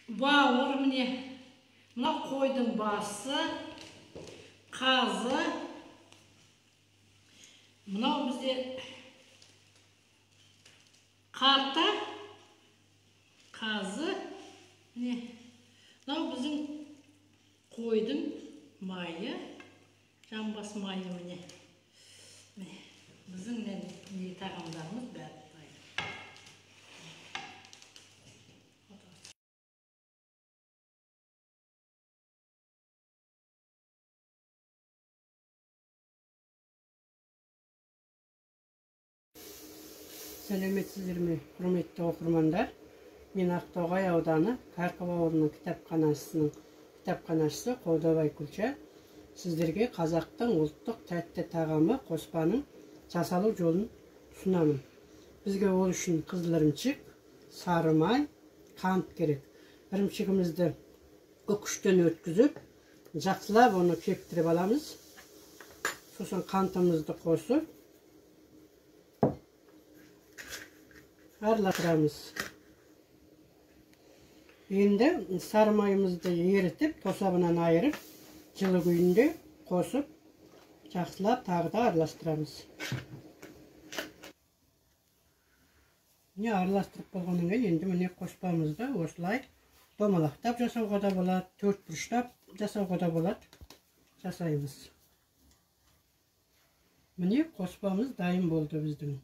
бауыр міне. Мына қойдың басы, қазы. Мынау бізде қарта, қазы. Міне. Мынау біздің қойдың майы, жамбас майы міне. Біздің не тағамдарымыз бәрі. Сәлеметсіздер ме, құрметті оқырмандар? Мен Ақтоғай ауданы Қарқып ауылының кітапханашысы Қодабай Күлча сіздерге қазақтың ұлттық тәтті тағамы қоспаның жасалу жолын ұсынамын. Бізге ол үшін қызыл ірімшік, сары май, қант керек. Ірімшігімізді үкіштен өткізіп, жақсылап оны кептіріп аламыз. Сосын қантымызды қосып араластырамыз. Енді сары майымызды ерітіп, тосабынан айырып, жылы күйінде қосып, жақсылап тағы да араластырамыз. Міне араластырып болғаннан кейін енді міне қоспамызды осылай домалақтап жасауға да болады, төртбұрыштап жасауға да болады. Жасаймыз. Міне қоспамыз дайын болды біздің.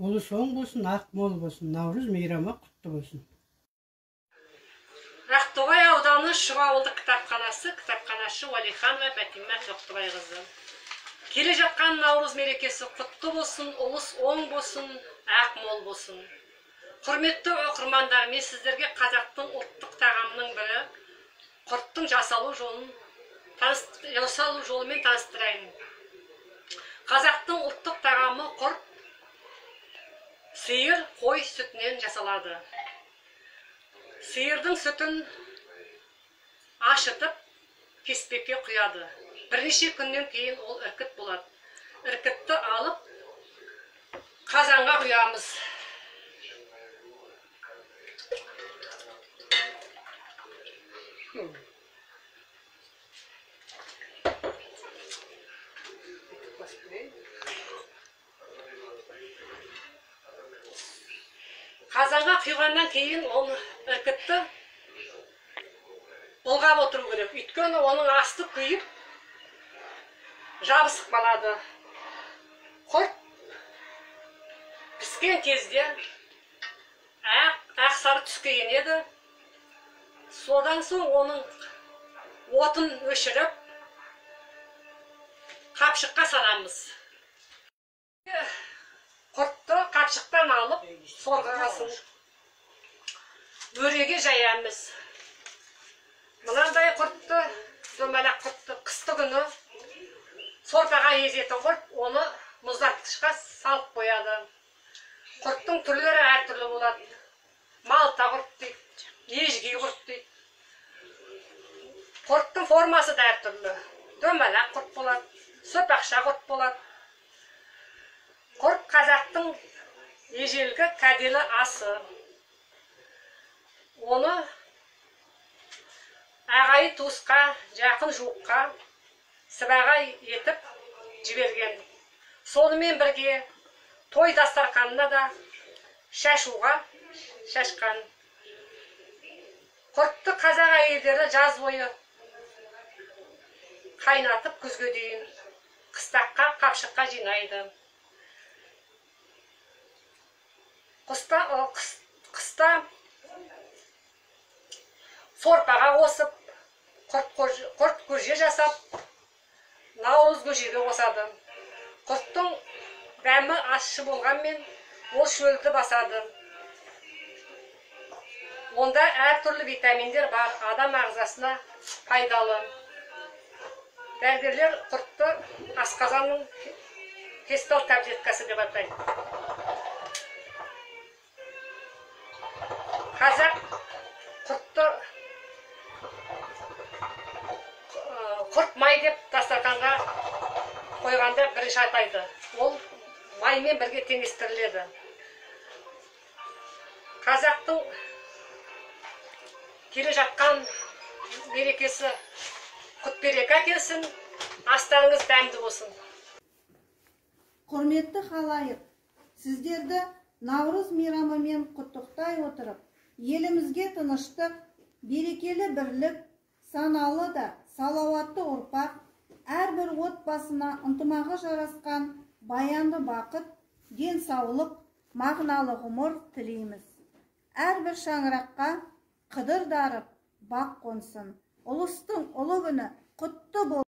Олы соң болсын, ақ мол болсын, Наурыз мейрамы құтты болсын. Ақтоғай ауданы Шұға ауылдық кітапханашы Уәлиханова Бәтима Тоқтыбайқызы. Келе жатқан Наурыз мерекесі құтты болсын, ұлыс оң болсын, ақ мол болсын. Құрметті оқырмандар, мен сіздерге қазақтың ұлттық тағамының бірі құрттың жасалу жолымен таныстырайын. Қазақтың ұлттық тағамы құрт сиыр, қой сүтінен жасалады. Сиырдың сүтін ашытып, кеспекке құяды. Бірнеше күннен кейін ол іркіт болады. Іркітті алып, қазанға құямыз. Қазанға құйғаннан кейін оны іркітті бұлғап отыру керек. Өйткені оның асты күйіп жабысып қалады. Құрт піскен кезде ақ сары түске енеді. Содан соң оның отын өшіріп қапшыққа саламыз. Құртты қапшықтан алып, сорғасын өреге жаямыз. Мынандай құртты, дөмелек құртты қысты күні сорпаға езетін құрт, оны мұздатқышқа салып қояды. Құрттың түрлері әртүрлі болады. Малта құрт дейді, ежги құрт дейді. Құрттың формасы да әртүрлі. Дөмелек құрт болады, сопақша құрт болады. Құрт қазақтың ежелгі кәделі асы. Оны ағайы туысқа, жақын жуыққа сыбаға етіп жіберген. Сонымен бірге той дастарханына да шашуға шашқан. Құртты қазақ әйелдері жаз бойы қайнатып күзге дейін қыстаққа, қапшыққа жинайды. Қыста сорпаға қосып, құрт көже жасап, Наурыз көжеге қосады. Құрттың дәмі ащы болғанмен, ол шөлді басады. Онда әртүрлі витаминдер бар, адам ағзасына пайдалы. Дәрігерлер құртты асқазанның кестал таблеткасы деп атайды. Қазақ құртты құрт май деп дастарханға қойғанда бірінші атайды. Ол маймен бірге теңестіріледі. Қазақтың келе жатқан мерекесі құт береке әкелсін, астарыңыз дәмді болсын. Құрметті халайық, сіздерді Наурыз мейрамымен құттықтай отырып, елімізге тыныштық, берекелі бірлік, саналы да салауатты ұрпақ, әрбір отбасына ынтымағы жарасқан баянды бақыт, денсаулық, мағыналы ғұмыр тілейміз. Әрбір шаңыраққа қыдыр дарып, бақ қонсын. Ұлыстың ұлы күні құтты болсын.